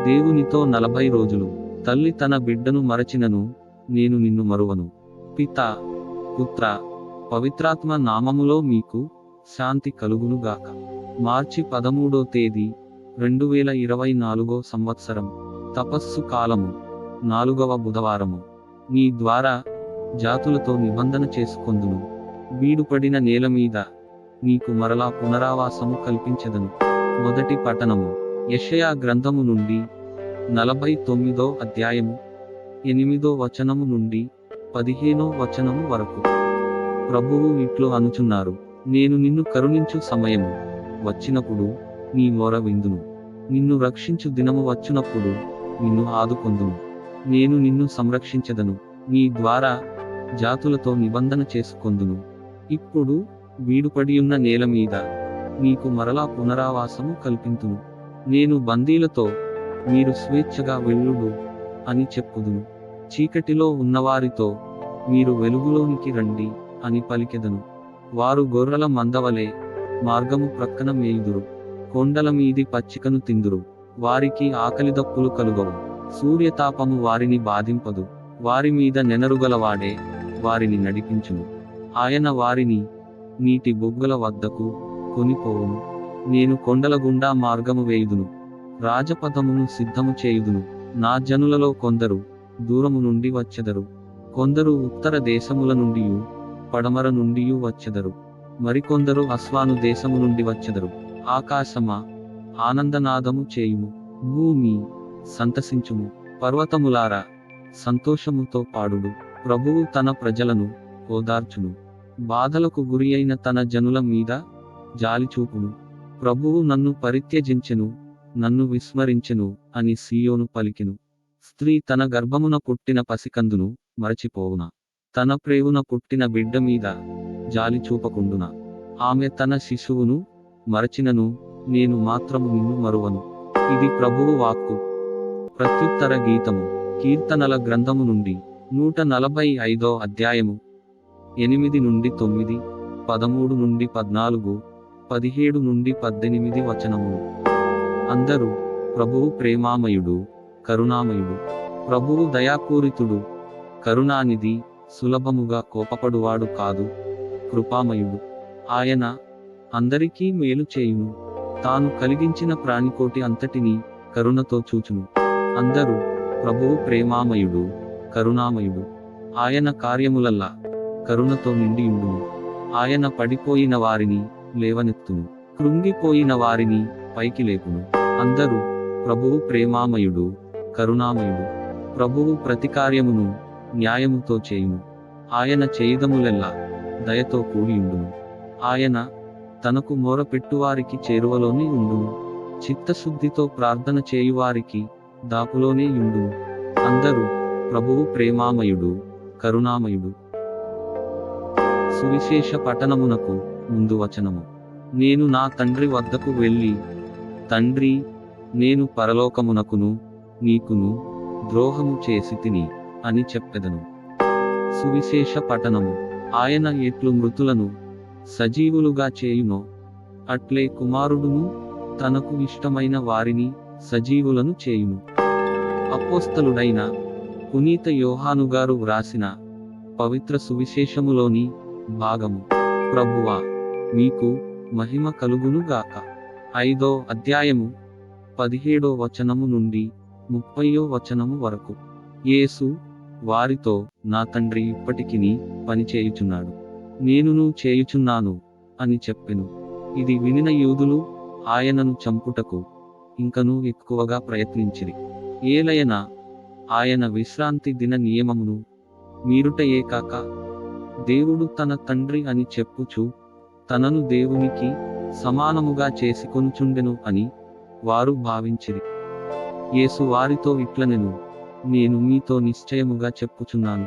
దేవునితో 40 రోజులు. తల్లి తన బిడ్డను మరచినను, నేను నిన్ను మరువను. పిత, పుత్ర, పవిత్రాత్మ నామములో మీకు శాంతి కలుగునుగాక. మార్చి 13వ తేదీ 2024 సంవత్సరం. తపస్సు కాలము 4వ బుధవారము. నీ ద్వారా జాతులతో నిబంధన చేసుకొందును. బీడుపడిన నేల మీద నీకు మరలా పునరావాసము కల్పించెదను. మొదటి పఠనము యెషయా గ్రంథము నుండి 49వ అధ్యాయము 8వ వచనము నుండి 15వ వచనము వరకు. ప్రభువు ఇట్లు అనుచున్నారు, నేను నిన్ను కరుణించు సమయము వచ్చినప్పుడు నీ మొర విందును. నిన్ను రక్షించు దినము వచ్చినప్పుడు నిన్ను ఆదుకొందును. నేను నిన్ను సంరక్షించెదను. నీ ద్వారా జాతులతో నిబంధన చేసుకొందును. ఇప్పుడు బీడుపడియున్న నేల మీద నీకు మరలా పునరావాసము కల్పింతును. నేను బందీలతో మీరు స్వేచ్ఛగా వెళ్ళుడు అని చెప్పుదును. చీకటిలో ఉన్నవారితో మీరు వెలుగులోనికి రండి అని పలికెదను. వారు గొర్రెల మందవలే మార్గము ప్రక్కన మేయుదురు. కొండల మీది పచ్చికను తిందురు. వారికి ఆకలిదప్పులు కలుగవు. సూర్యతాపము వారిని బాధింపదు. వారి మీద నెనరుగలవాడే వారిని నడిపించును. ఆయన వారిని నీటి బొగ్గల వద్దకు కొనిపోవును. నేను కొండల గుండా మార్గము వేయుదును, రాజపథమును సిద్ధము చేయుదును. నా జనులలో కొందరు దూరము నుండి వచ్చెదరు. కొందరు ఉత్తర దేశముల నుండియు పడమర నుండియు వచ్చెదరు. మరికొందరు అస్వాను దేశము నుండి వచ్చెదరు. ఆకాశమా, ఆనందనాదము చేయుము. భూమి సంతసించుము. పర్వతములారా, సంతోషముతో పాడుడు. ప్రభువు తన ప్రజలను ఓదార్చును. బాధలకు గురి అయిన తన జనుల మీద జాలిచూపును. ప్రభువు నన్ను పరిత్యజించెను, నన్ను విస్మరించెను అని సీయోను పలికెను. స్త్రీ తన గర్భమున పుట్టిన పసికందును మరచిపోవునా? తన ప్రేవున పుట్టిన బిడ్డ మీద జాలి చూపకుండునా? ఆమె తన శిశువును మరచినను, నేను మాత్రము నిన్ను మరువను. ఇది ప్రభువు వాక్కు. ప్రత్యుత్తర గీతము. కీర్తనల గ్రంథము నుండి 145వ అధ్యాయము 8 నుండి 9, 13 నుండి 14, 17 నుండి 18 వచనములు. అందరూ ప్రభువు ప్రేమామయుడు, కరుణామయుడు. ప్రభువు దయాపూరితుడు, కరుణానిధి, సులభముగా కోపపడువాడు కాదు, కృపామయుడు. ఆయన అందరికీ మేలు చేయును. తాను కలిగించిన ప్రాణికోటి అంతటినీ కరుణతో చూచును. అందరూ ప్రభువు ప్రేమామయుడు, కరుణామయుడు. ఆయన కార్యములల్లా కరుణతో నిండియుండును. ఆయన పడిపోయిన వారిని లేవనెత్తును, కృంగిపోయిన వారిని పైకి లేపును. అందరూ ప్రభువు ప్రేమామయుడు, కరుణామయుడు. ప్రభువు ప్రతికార్యమును న్యాయముతో చేయును. ఆయన చేయుదములెల్లా దయతో కూడియుండును. ఆయన తనకు మొరపెట్టువారికి చేరువలోనే ఉండును. చిత్తశుద్ధితో ప్రార్థన చేయువారికి దాపులోనే యుండును. అందరూ ప్రభువు ప్రేమామయుడు, కరుణామయుడు. సువిశేష పఠనమునకు ముందు వచనము. నేను నా తండ్రి వద్దకు వెళ్ళి, తండ్రి, నేను పరలోకమునకును నీకును ద్రోహము చేసి తిని అని చెప్పెదను. సువిశేష పఠనము. ఆయన ఎట్లు మృతులను సజీవులుగా చేయునో, అట్లే కుమారుడును తనకు ఇష్టమైన వారిని సజీవులను చేయును. అపోస్తలుడైన పునీత యోహానుగారు వ్రాసిన పవిత్ర సువిశేషములోని భాగము. ప్రభువా, మీకు మహిమ కలుగునుగాక. 5వ అధ్యాయము 17వ వచనము నుండి 30వ వచనము వరకు. యేసు వారితో, నా తండ్రి ఇప్పటికినీ పనిచేయుచున్నాడు, నేనును చేయుచున్నాను అని చెప్పెను. ఇది వినిన యూదులు ఆయనను చంపుటకు ఇంకనూ ఎక్కువగా ప్రయత్నించిరి. ఏలయనా ఆయన విశ్రాంతి దిన నియమమును మీరుటయే కాక, దేవుడు తన తండ్రి అని చెప్పుచు తనను దేవునికి సమానముగా చేసుకొనుచుండెను అని వారు భావించిరి. యేసు వారితో ఇట్లనెను, నేను మీతో నిశ్చయముగా చెప్పుచున్నాను,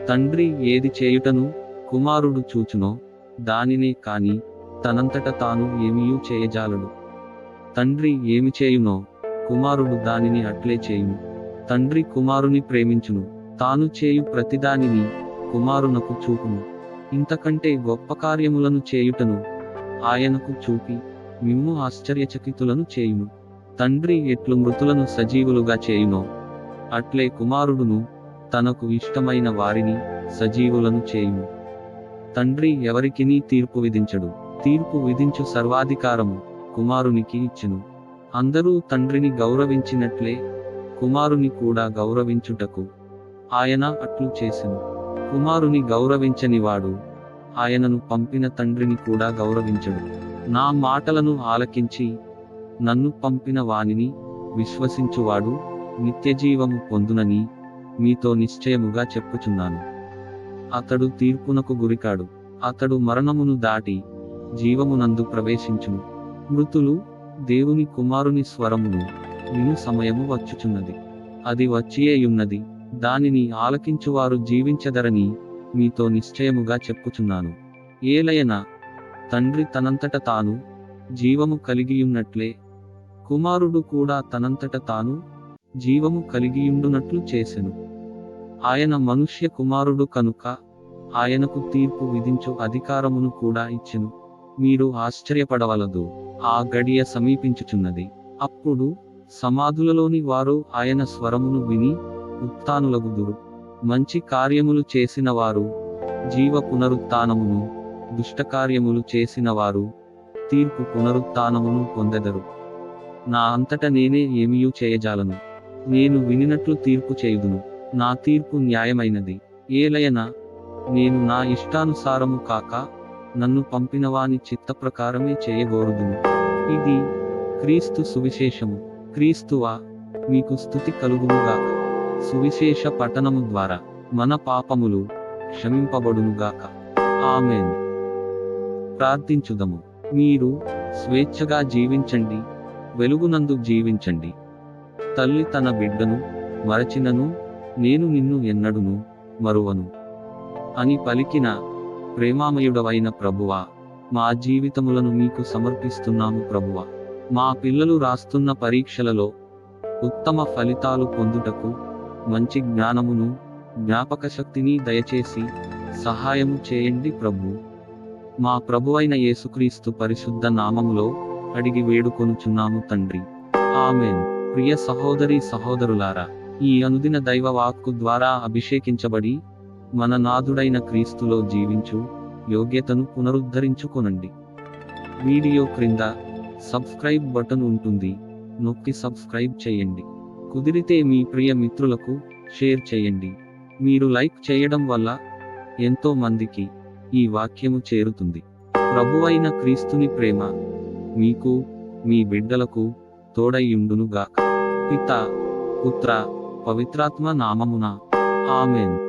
తండ్రి ఏది చేయుటను కుమారుడు చూచునో దానినే కాని తనంతట తాను ఏమీయూ చేయజాలడు. తండ్రి ఏమి చేయునో కుమారుడు దానిని అట్లే చేయును. తండ్రి కుమారుని ప్రేమించును, తాను చేయు ప్రతిదానిని కుమారునకు చూపును. ఇంతకంటే గొప్ప కార్యములను చేయుటను ఆయనకు చూపి మిమ్ము ఆశ్చర్యచకితులను చేయును. తండ్రి ఎట్లు మృతులను సజీవులుగా చేయునో అట్లే కుమారుడును తనకు ఇష్టమైన వారిని సజీవులను చేయును. తండ్రి ఎవరికినీ తీర్పు విధించడు. తీర్పు విధించు సర్వాధికారము కుమారునికి ఇచ్చెను. అందరూ తండ్రిని గౌరవించినట్లే కుమారుని కూడా గౌరవించుటకు ఆయన అట్లు చేసెను. కుమారుని గౌరవించనివాడు ఆయనను పంపిన తండ్రిని కూడా గౌరవించడు. నా మాటలను ఆలకించి నన్ను పంపిన వానిని విశ్వసించువాడు నిత్యజీవము పొందునని మీతో నిశ్చయముగా చెప్పుచున్నాను. అతడు తీర్పునకు గురికాడు. అతడు మరణమును దాటి జీవమునందు ప్రవేశించును. మృతులు దేవుని కుమారుని స్వరమును విను సమయము వచ్చుచున్నది. అది వచ్చియేయున్నది. దానిని ఆలకించువారు జీవించెదరని మీతో నిశ్చయముగా చెప్పుచున్నాను. ఏలయన తండ్రి తనంతట తాను జీవము కలిగియున్నట్లే కుమారుడు కూడా తనంతట తాను జీవము కలిగియుండునట్లు చేసెను. ఆయన మనుష్య కుమారుడు కనుక ఆయనకు తీర్పు విధించు అధికారమును కూడా ఇచ్చెను. మీరు ఆశ్చర్యపడవలదు, ఆ గడియ సమీపించుచున్నది. అప్పుడు సమాధులలోని వారు ఆయన స్వరమును విని ఉత్థానులగుదురు. మంచి కార్యములు చేసిన వారు జీవ పునరుత్థానమును, దుష్టకార్యములు చేసిన వారు తీర్పు పునరుత్థానమును పొందెదరు. నా అంతట నేనే ఏమియూ చేయజాలను. నేను వినినట్లు తీర్పు చేయుదును. నా తీర్పు న్యాయమైనది. ఏలయన నేను నా ఇష్టానుసారము కాక నన్ను పంపినవాని చిత్తప్రకారమే చేయగోరుదును. ఇది క్రీస్తు సువిశేషము. క్రీస్తువా, మీకు స్తుతి కలుగునుగాక. సువిశేష పఠనము ద్వారా మన పాపములు క్షమింపబడునుగాక. ఆమేన్. ప్రార్థించుదము. మీరు స్వేచ్ఛగా జీవించండి, వెలుగునందు జీవించండి. తల్లి తన బిడ్డను మరచినను నేను నిన్ను ఎన్నడును మరువను అని పలికిన ప్రేమామయుడవైన ప్రభువా, మా జీవితములను మీకు సమర్పిస్తున్నాము ప్రభువా. మా పిల్లలు రాస్తున్న పరీక్షలలో ఉత్తమ ఫలితాలు పొందుటకు మంచి జ్ఞానమును, జ్ఞాపకశక్తిని దయచేసి సహాయము చేయండి ప్రభు. మా ప్రభువైన యేసుక్రీస్తు పరిశుద్ధ నామములో అడిగి వేడుకొనుచున్నాము తండ్రి. ఆమేన్. ప్రియ సహోదరి సహోదరులారా, ఈ అనుదిన దైవ వాక్కు ద్వారా అభిషేకించబడి మన నాథుడైన క్రీస్తులో జీవించు యోగ్యతను పునరుద్ధరించుకొనండి. వీడియో క్రింద సబ్స్క్రైబ్ బటన్ ఉంటుంది, నొక్కి సబ్స్క్రైబ్ చేయండి. కుదిరితే మీ ప్రియ మిత్రులకు షేర్ చేయండి. మీరు లైక్ చేయడం వల్ల ఎంతో మందికి ఈ వాక్యము చేరుతుంది. ప్రభువైన క్రీస్తుని ప్రేమ మీకు, మీ బిడ్డలకు తోడైయుండునుగాక. పితా, పుత్ర, పవిత్రాత్మ నామమున. ఆమేన్.